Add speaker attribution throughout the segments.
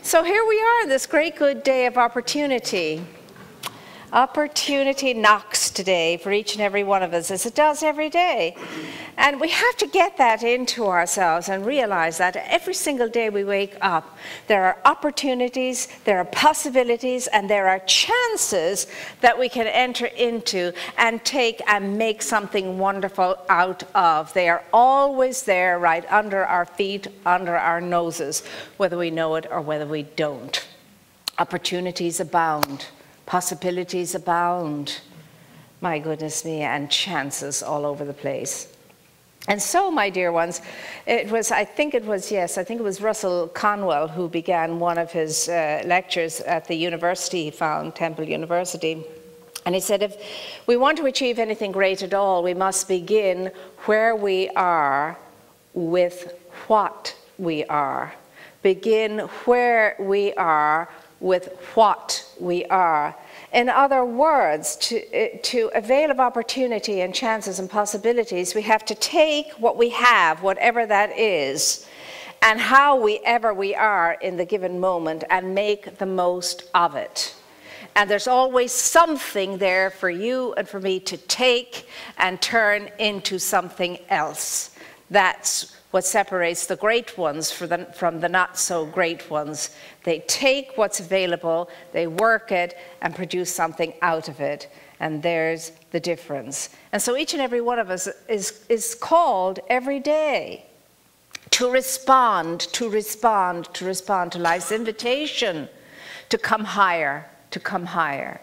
Speaker 1: So here we are, this great good day of opportunity. Opportunity knocks today for each and every one of us, as it does every day. And we have to get that into ourselves and realize that every single day we wake up, there are opportunities, there are possibilities, and there are chances that we can enter into and take and make something wonderful out of. They are always there, right under our feet, under our noses, whether we know it or whether we don't. Opportunities abound. Possibilities abound, my goodness me, and chances all over the place. And so, my dear ones, I think it was Russell Conwell who began one of his lectures at the university he found, Temple University. And he said, if we want to achieve anything great at all, we must begin where we are with what we are. Begin where we are with what we are. In other words, to avail of opportunity and chances and possibilities, we have to take what we have, whatever that is, and however we are in the given moment, and make the most of it. And there's always something there for you and for me to take and turn into something else. That's what separates the great ones from the not so great ones. They take what's available, they work it, and produce something out of it. And there's the difference. And so each and every one of us is called every day to respond to life's invitation to come higher, to come higher.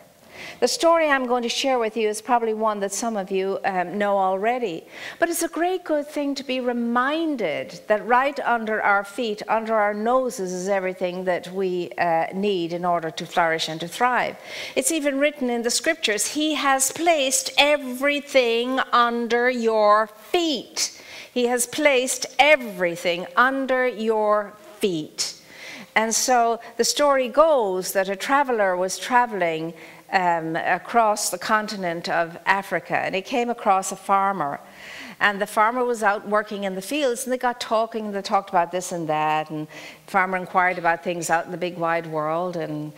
Speaker 1: The story I'm going to share with you is probably one that some of you know already. But it's a great good thing to be reminded that right under our feet, under our noses, is everything that we need in order to flourish and to thrive. It's even written in the scriptures, He has placed everything under your feet. He has placed everything under your feet. And so the story goes that a traveler was traveling across the continent of Africa, and he came across a farmer, and the farmer was out working in the fields, and they got talking, and they talked about this and that, and the farmer inquired about things out in the big wide world, and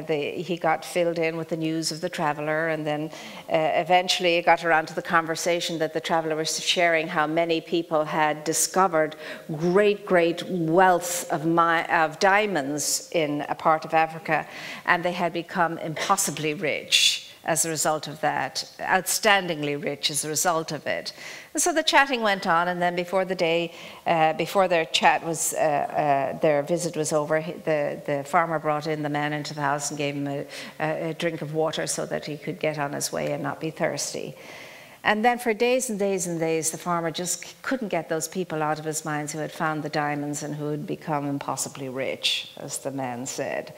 Speaker 1: he got filled in with the news of the traveler, and then eventually it got around to the conversation that the traveler was sharing how many people had discovered great wealth of diamonds in a part of Africa, and they had become impossibly rich as a result of that, outstandingly rich as a result of it. And so the chatting went on, and then before the day, before their chat was, their visit was over, the farmer brought in the man into the house and gave him a drink of water so that he could get on his way and not be thirsty. And then for days and days and days, the farmer just couldn't get those people out of his mind who had found the diamonds and who had become impossibly rich, as the man said.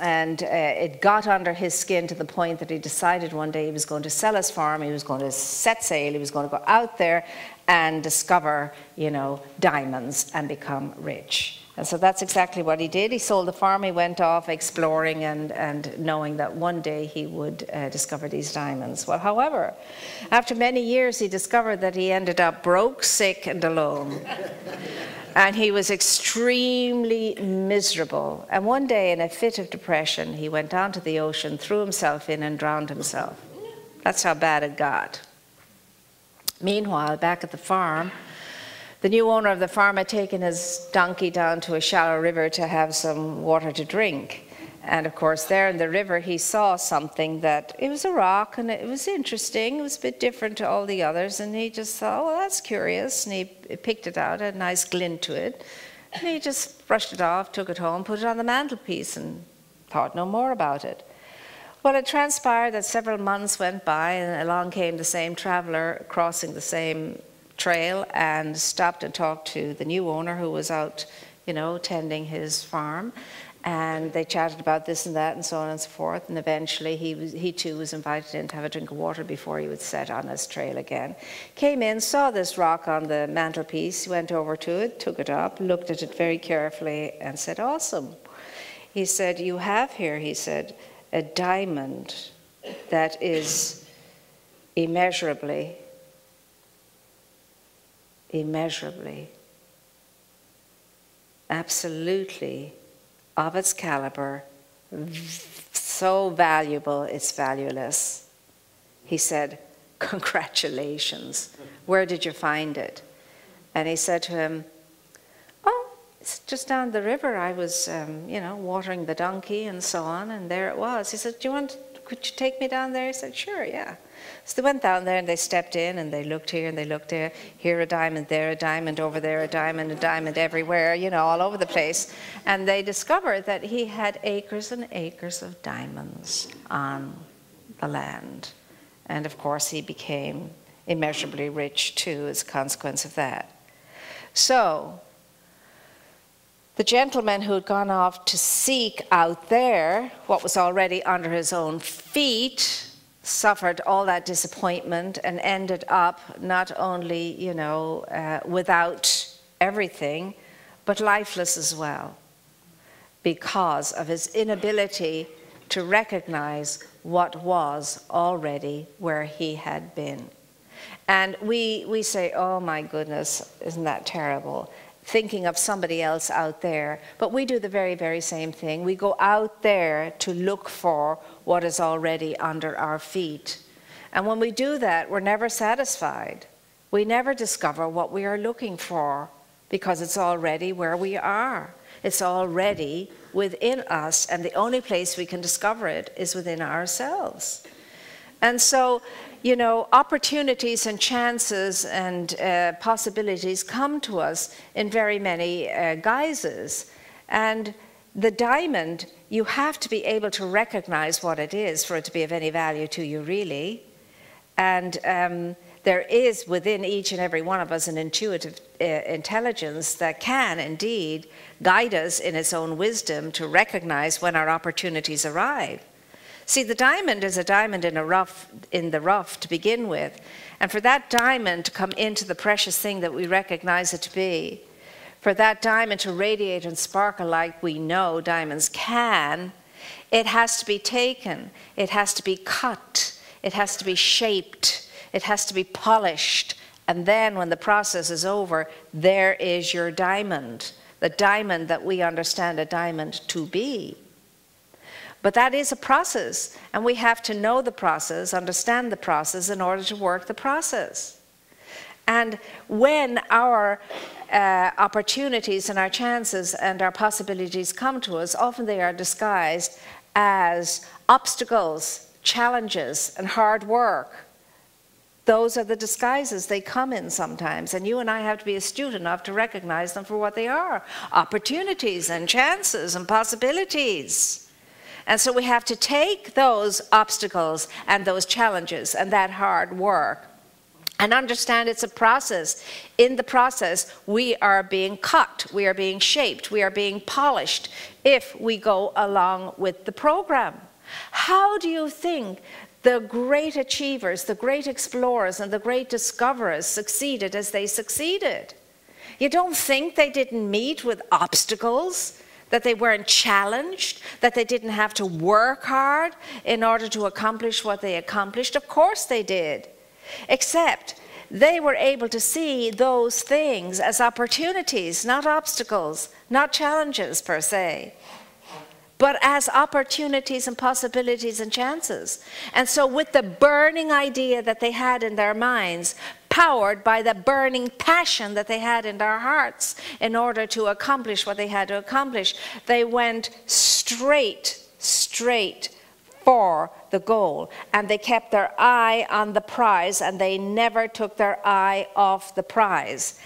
Speaker 1: And it got under his skin to the point that he decided one day he was going to sell his farm, he was going to set sail, he was going to go out there and discover, diamonds and become rich. And so that's exactly what he did. He sold the farm, he went off exploring and knowing that one day he would discover these diamonds. Well, however, after many years he discovered that he ended up broke, sick, and alone. And he was extremely miserable. And one day, in a fit of depression, he went down to the ocean, threw himself in, and drowned himself. That's how bad it got. Meanwhile, back at the farm, the new owner of the farm had taken his donkey down to a shallow river to have some water to drink. And of course, there in the river, he saw something that, it was a rock, and it was interesting. It was a bit different to all the others. And he just thought, well, that's curious. And he picked it out, had a nice glint to it. And he just brushed it off, took it home, put it on the mantelpiece, and thought no more about it. Well, it transpired that several months went by, and along came the same traveler crossing the same trail and stopped and talked to the new owner who was out, tending his farm. And they chatted about this and that and so on and so forth. And eventually he too was invited in to have a drink of water before he would set on his trail again. Came in, saw this rock on the mantelpiece, went over to it, took it up, looked at it very carefully and said, awesome. He said, you have here, he said, a diamond that is immeasurably, absolutely of its caliber, so valuable it's valueless. He said, congratulations. Where did you find it? And he said to him, oh, it's just down the river. I was, watering the donkey and so on, and there it was. He said, could you take me down there? He said, sure, yeah. So they went down there and they stepped in and they looked here and they looked there. Here a diamond, there a diamond, over there a diamond everywhere, all over the place. And they discovered that he had acres and acres of diamonds on the land. And of course he became immeasurably rich too as a consequence of that. So the gentleman who had gone off to seek out there what was already under his own feet suffered all that disappointment and ended up not only, without everything, but lifeless as well, because of his inability to recognize what was already where he had been. And we say, oh my goodness, isn't that terrible? Thinking of somebody else out there. But we do the very, very same thing. We go out there to look for what is already under our feet. And when we do that, we're never satisfied. We never discover what we are looking for because it's already where we are. It's already within us, and the only place we can discover it is within ourselves. And so, opportunities and chances and possibilities come to us in very many guises. And the diamond, you have to be able to recognize what it is for it to be of any value to you, really. And there is within each and every one of us an intuitive intelligence that can indeed guide us in its own wisdom to recognize when our opportunities arrive. See, the diamond is a diamond in the rough to begin with. And for that diamond to come into the precious thing that we recognize it to be, for that diamond to radiate and sparkle like we know diamonds can, it has to be taken, it has to be cut, it has to be shaped, it has to be polished. And then when the process is over, there is your diamond, the diamond that we understand a diamond to be. But that is a process, and we have to know the process, understand the process in order to work the process. And when our opportunities and our chances and our possibilities come to us, often they are disguised as obstacles, challenges, and hard work. Those are the disguises they come in sometimes, and you and I have to be astute enough to recognize them for what they are, opportunities and chances and possibilities. And so we have to take those obstacles and those challenges and that hard work and understand it's a process. In the process, we are being cut, we are being shaped, we are being polished if we go along with the program. How do you think the great achievers, the great explorers, and the great discoverers succeeded as they succeeded? You don't think they didn't meet with obstacles? That they weren't challenged, that they didn't have to work hard in order to accomplish what they accomplished? Of course they did. Except they were able to see those things as opportunities, not obstacles, not challenges per se, but as opportunities and possibilities and chances. And so with the burning idea that they had in their minds, powered by the burning passion that they had in their hearts in order to accomplish what they had to accomplish, they went straight for the goal. And they kept their eye on the prize, and they never took their eye off the prize.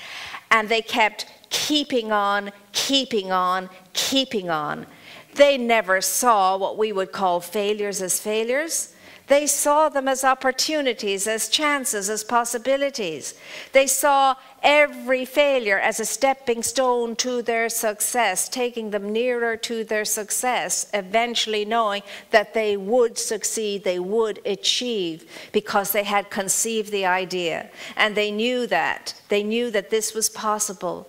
Speaker 1: And they kept keeping on, keeping on, keeping on. They never saw what we would call failures as failures. They saw them as opportunities, as chances, as possibilities. They saw every failure as a stepping stone to their success, taking them nearer to their success, eventually knowing that they would succeed, they would achieve, because they had conceived the idea. And they knew that. They knew that this was possible.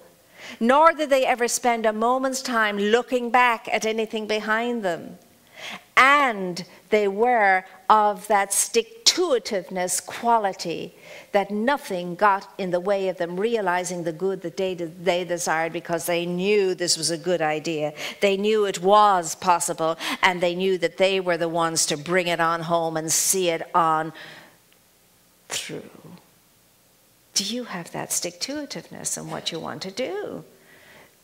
Speaker 1: Nor did they ever spend a moment's time looking back at anything behind them. And they were of that stick-to-itiveness quality that nothing got in the way of them realizing the good that they desired, because they knew this was a good idea. They knew it was possible, and they knew that they were the ones to bring it on home and see it on through. Do you have that stick-to-itiveness in what you want to do?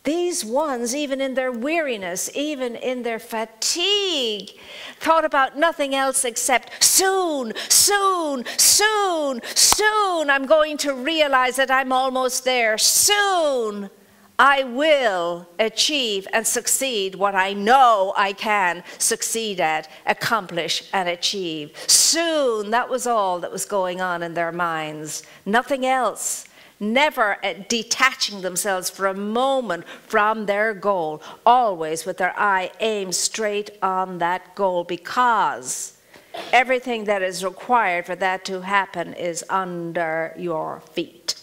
Speaker 1: These ones, even in their weariness, even in their fatigue, thought about nothing else except soon, soon, soon, soon. I'm going to realize that I'm almost there. Soon I will achieve and succeed what I know I can succeed at, accomplish and achieve. Soon, that was all that was going on in their minds. Nothing else. Never detaching themselves for a moment from their goal, always with their eye aimed straight on that goal, because everything that is required for that to happen is under your feet.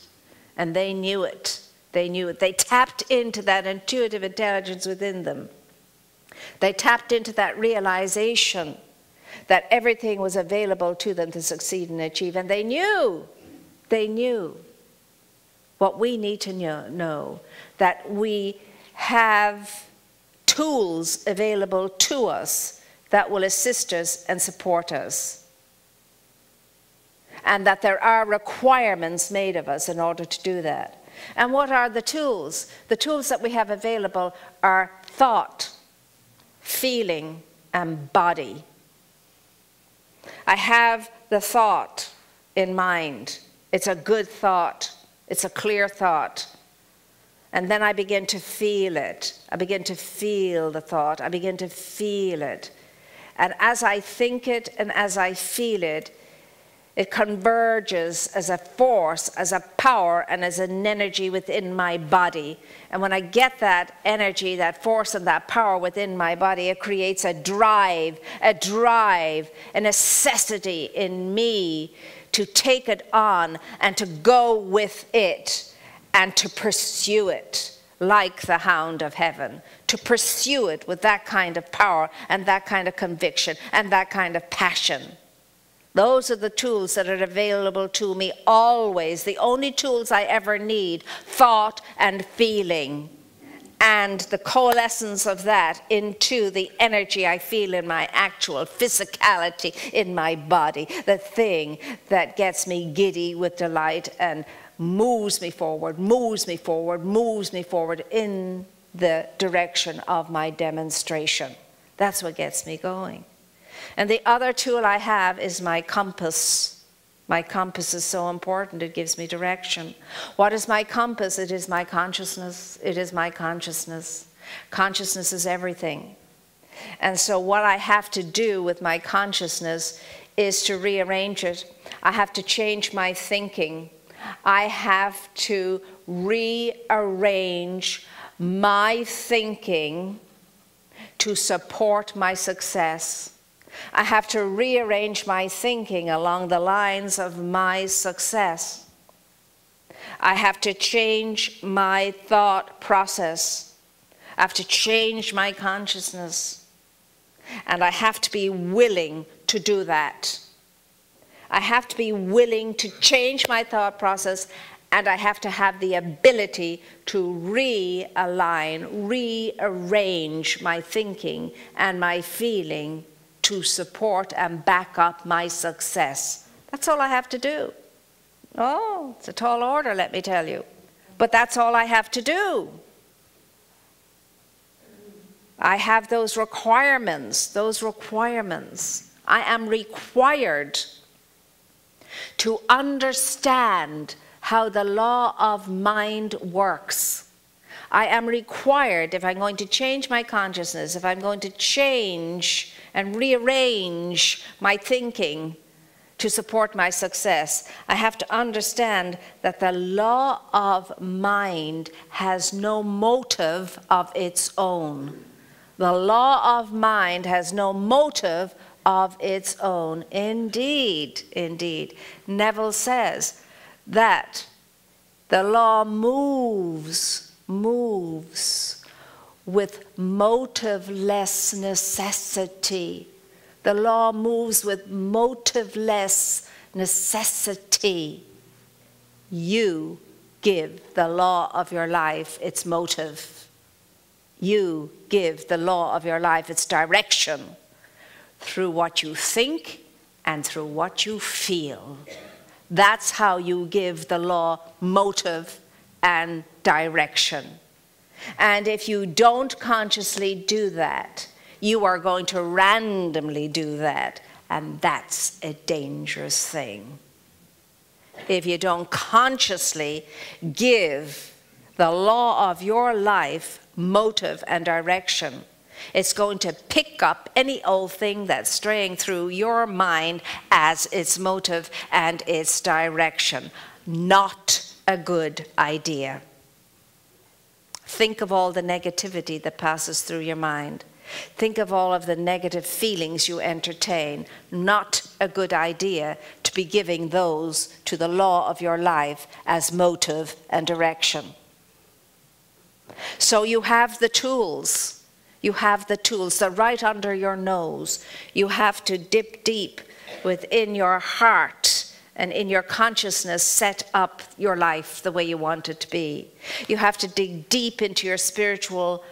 Speaker 1: And they knew it. They knew it. They tapped into that intuitive intelligence within them. They tapped into that realization that everything was available to them to succeed and achieve. And they knew what we need to know, that we have tools available to us that will assist us and support us. And that there are requirements made of us in order to do that. And what are the tools? The tools that we have available are thought, feeling, and body. I have the thought in mind. It's a good thought. It's a clear thought. And then I begin to feel it. I begin to feel the thought. I begin to feel it. And as I think it and as I feel it, it converges as a force, as a power, and as an energy within my body. And when I get that energy, that force, and that power within my body, it creates a drive, a necessity in me to take it on and to go with it and to pursue it like the hound of heaven, to pursue it with that kind of power and that kind of conviction and that kind of passion. Those are the tools that are available to me always, the only tools I ever need, thought and feeling. And the coalescence of that into the energy I feel in my actual physicality in my body, the thing that gets me giddy with delight and moves me forward, moves me forward, moves me forward in the direction of my demonstration. That's what gets me going. And the other tool I have is my compass. My compass is so important, it gives me direction. What is my compass? It is my consciousness. It is my consciousness. Consciousness is everything. And so what I have to do with my consciousness is to rearrange it. I have to change my thinking. I have to rearrange my thinking to support my success. I have to rearrange my thinking along the lines of my success. I have to change my thought process. I have to change my consciousness. And I have to be willing to do that. I have to be willing to change my thought process, and I have to have the ability to realign, rearrange my thinking and my feeling to support and back up my success. That's all I have to do. Oh, it's a tall order, let me tell you. But that's all I have to do. I have those requirements, I am required to understand how the law of mind works. I am required, if I'm going to change my consciousness, if I'm going to change and rearrange my thinking to support my success, I have to understand that the law of mind has no motive of its own. The law of mind has no motive of its own. Indeed, indeed. Neville says that the law moves with motiveless necessity. The law moves with motiveless necessity. You give the law of your life its motive. You give the law of your life its direction through what you think and through what you feel. That's how you give the law motive and direction. And if you don't consciously do that, you are going to randomly do that, and that's a dangerous thing. If you don't consciously give the law of your life motive and direction, it's going to pick up any old thing that's straying through your mind as its motive and its direction. Not a good idea. Think of all the negativity that passes through your mind. Think of all of the negative feelings you entertain. Not a good idea to be giving those to the law of your life as motive and direction. So you have the tools. You have the tools. They're right under your nose. You have to dip deep within your heart and in your consciousness set up your life the way you want it to be. You have to dig deep into your spiritual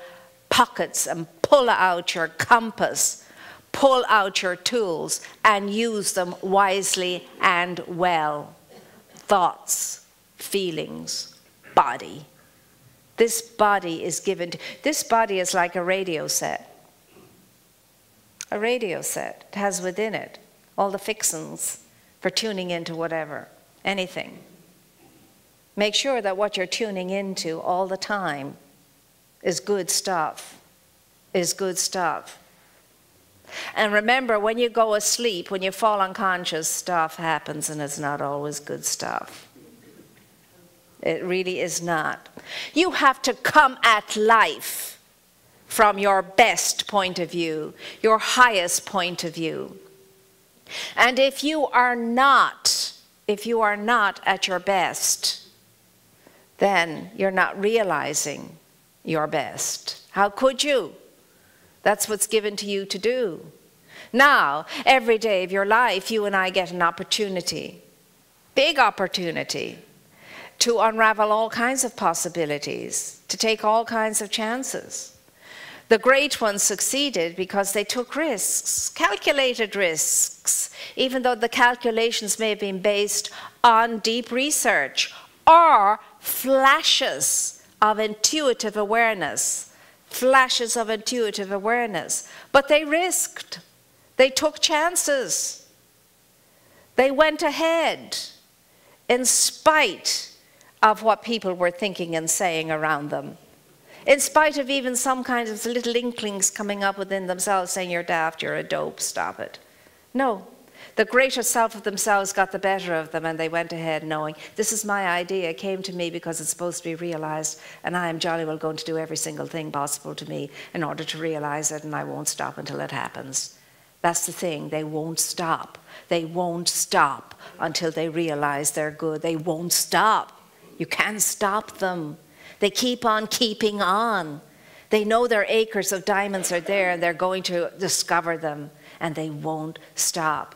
Speaker 1: pockets and pull out your compass, pull out your tools and use them wisely and well. Thoughts, feelings, body. This body is given to, this body is like a radio set. A radio set. It has within it all the fixings for tuning into whatever, anything. Make sure that what you're tuning into all the time is good stuff, is good stuff. And remember, when you go asleep, when you fall unconscious, stuff happens and it's not always good stuff. It really is not. You have to come at life from your best point of view, your highest point of view. And if you are not at your best, then you're not realizing your best. How could you? That's what's given to you to do. Now, every day of your life, you and I get an opportunity, big opportunity, to unravel all kinds of possibilities, to take all kinds of chances. The great ones succeeded because they took risks, calculated risks, even though the calculations may have been based on deep research or flashes of intuitive awareness, flashes of intuitive awareness. But they risked. They took chances. They went ahead in spite of what people were thinking and saying around them. In spite of even some kind of little inklings coming up within themselves saying, you're daft, you're a dope, stop it. No, the greater self of themselves got the better of them and they went ahead knowing, this is my idea, it came to me because it's supposed to be realized and I am jolly well going to do every single thing possible to me in order to realize it, and I won't stop until it happens. That's the thing, they won't stop. They won't stop until they realize they're good. They won't stop. You can't stop them. They keep on keeping on. They know their acres of diamonds are there and they're going to discover them, and they won't stop.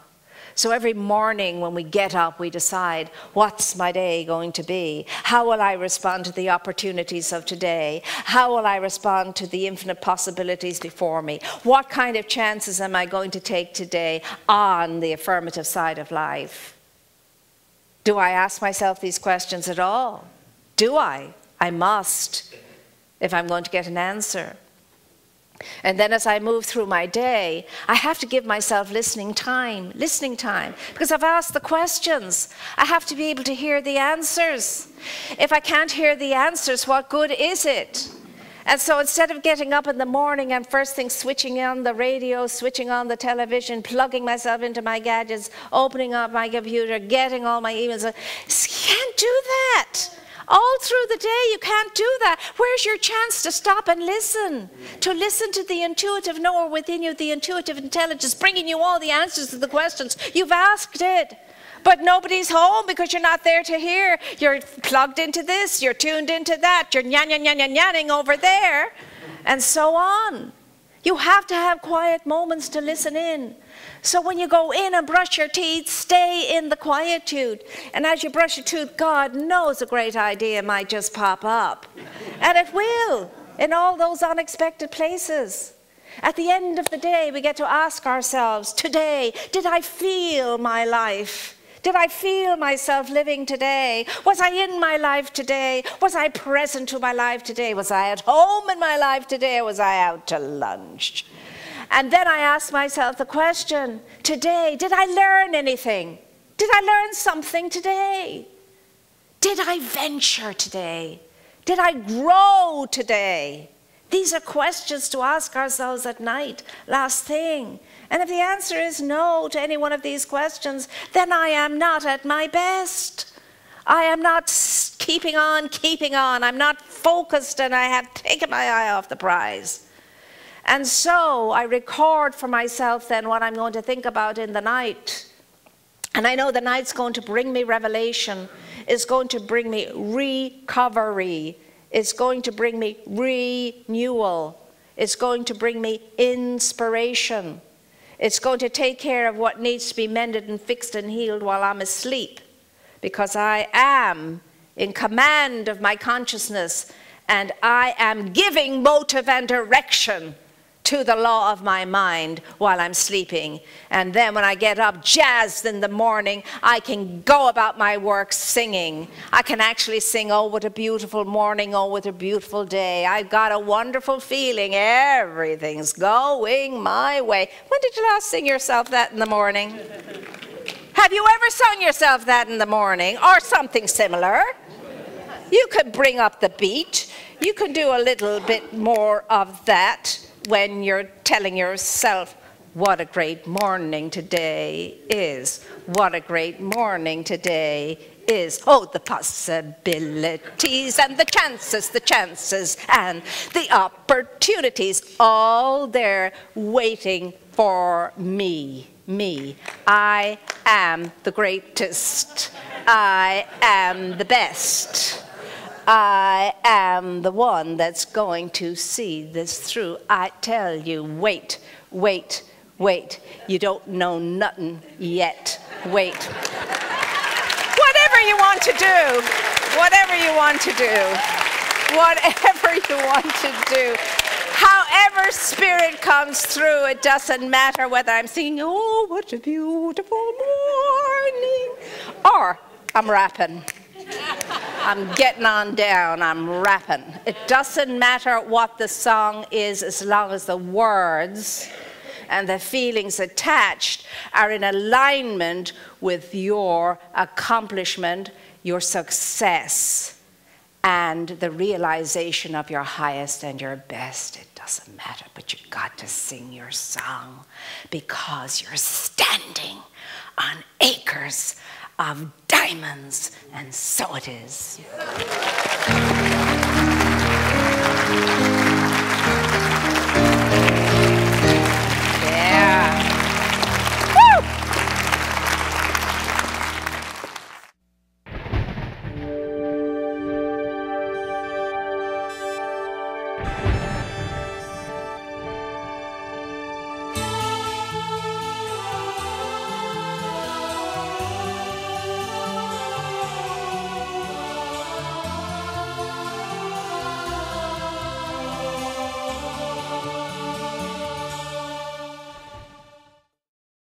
Speaker 1: So every morning when we get up, we decide, what's my day going to be? How will I respond to the opportunities of today? How will I respond to the infinite possibilities before me? What kind of chances am I going to take today on the affirmative side of life? Do I ask myself these questions at all? Do I? I must, if I'm going to get an answer. And then as I move through my day, I have to give myself listening time, because I've asked the questions. I have to be able to hear the answers. If I can't hear the answers, what good is it? And so instead of getting up in the morning and first thing switching on the radio, switching on the television, plugging myself into my gadgets, opening up my computer, getting all my emails, you can't do that. All through the day, you can't do that. Where's your chance to stop and listen? To listen to the intuitive knower within you, the intuitive intelligence, bringing you all the answers to the questions. You've asked it, but nobody's home because you're not there to hear. You're plugged into this, you're tuned into that, you're nyan over there, and so on. You have to have quiet moments to listen in. So when you go in and brush your teeth, stay in the quietude. And as you brush your teeth, God knows a great idea might just pop up. And it will, in all those unexpected places. At the end of the day, we get to ask ourselves, today, did I feel my life? Did I feel myself living today? Was I in my life today? Was I present to my life today? Was I at home in my life today? Or was I out to lunch? And then I ask myself the question, today, did I learn anything? Did I learn something today? Did I venture today? Did I grow today? These are questions to ask ourselves at night, last thing. And if the answer is no to any one of these questions, then I am not at my best. I am not keeping on. I'm not focused, and I have taken my eye off the prize. And so I record for myself then what I'm going to think about in the night. And I know the night's going to bring me revelation. It's going to bring me recovery. It's going to bring me renewal. It's going to bring me inspiration. It's going to take care of what needs to be mended and fixed and healed while I'm asleep, because I am in command of my consciousness, and I am giving motive and direction to the law of my mind while I'm sleeping. And then when I get up jazzed in the morning, I can go about my work singing. I can actually sing, oh, what a beautiful morning, oh, what a beautiful day. I've got a wonderful feeling, everything's going my way. When did you last sing yourself that in the morning? Have you ever sung yourself that in the morning, or something similar? You could bring up the beat. You can do a little bit more of that when you're telling yourself, what a great morning today is. What a great morning today is. Oh, the possibilities and the chances and the opportunities, all there waiting for me. Me. I am the greatest. I am the best. I am the one that's going to see this through. I tell you, wait, wait, wait. You don't know nothing yet. Wait. Whatever you want to do, whatever you want to do, whatever you want to do, however spirit comes through, it doesn't matter whether I'm singing, oh, what a beautiful morning, or I'm rapping. I'm getting on down, I'm rapping. It doesn't matter what the song is, as long as the words and the feelings attached are in alignment with your accomplishment, your success, and the realization of your highest and your best. It doesn't matter, but you've got to sing your song, because you're standing on acres of diamonds, and so it is.